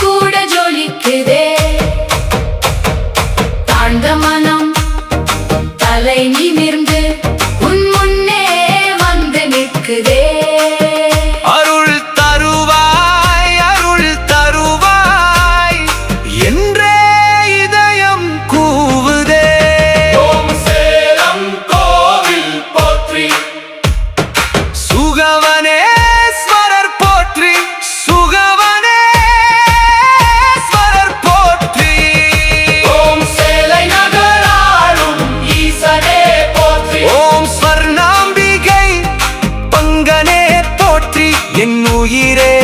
கூட ஜொலிக்குதே. தாழ்ந்த மனம் தலை நிமிர்ந்து உன் முன்னே வந்து நிற்குதே. அருள் தருவாய், அருள் தருவாய் என்றே இதயம் கூவுதே. ஓம் சேலம் கோவில் போற்றி, சுகவனேஸ்வரர் போற்றி, சுகவனேஸ்வரர் போற்றி. ஓம் சேலை நகராளும் ஈசனே போற்றி, ஓம் ஸ்வர்ணாம்பிகை பங்கனே போற்றி. என் உயிரே